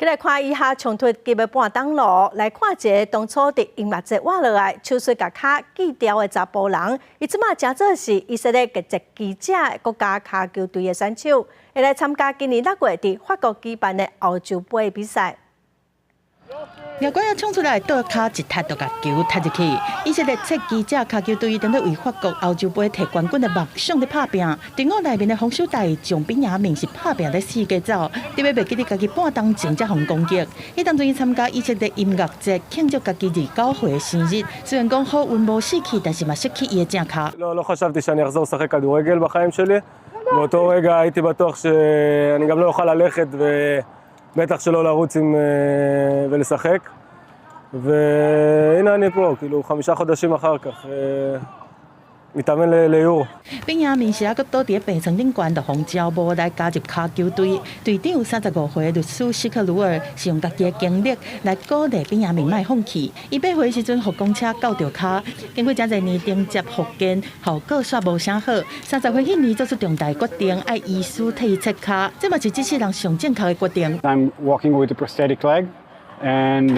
佮来看以下冲突基本半档路，来看一个当初伫音乐节活落来，手术甲骹锯掉的查甫人，伊即马真做是以色列国籍记者国家骹球队的选手，会来参加今年6月伫法国举办的欧洲杯比赛。 廖冠亚冲出来，倒脚一踢就甲球踢入去。以色列籍记者骹球队正在为法国欧洲杯摕冠军的梦想在拍拼。队伍内面的防守队将比亚明是拍拼咧四界走，特别袂记得家己半当前才互攻击。迄当阵伊参加以色列音乐节庆祝家己29岁的生日，虽然讲好运无死去，但是嘛失去伊的正脚。לא חשבתי שאני אחזור לשחק כדורגל בחיים שלי. באותו רגע הייתי בטוח שאני גם לא אוכל ללכת ובטח שלא לרוץ ולשחק. והנה אני פה, כאילו 5 חודשים אחר כך, מתאמן ליורו. 比亚明是个倒伫病床顶悬，就红招募来加入骹球队。队长35岁的律师希克鲁尔是用家己的经历来鼓励比亚明莫放弃。伊8岁时阵，护公车搞着骹，经过真侪年顶接复健，效果煞无啥好。30岁迄年做出重大决定，爱医师替伊切骹，这嘛是这世人上正确的决定。I'm walking with a prosthetic leg. And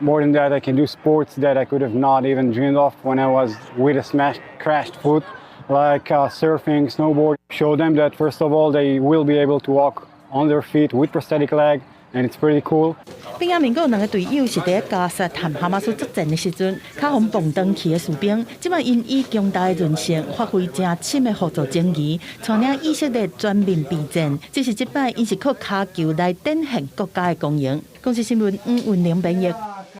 more than that, I can do sports that I could have not even dreamed of when I was with a crashed foot, like surfing, snowboard. Show them that first of all, they will be able to walk on their feet with prosthetic leg, and it's pretty cool. 比亚明有2个队友是伫加沙和哈马斯作战的时阵，脚互蹦登去的士兵，即摆因以强大的韧性，发挥正深的辅助精义，带领以色列全面备战。只是即摆因是靠骹球来展现国家的光荣。公司新闻吴文玲编译。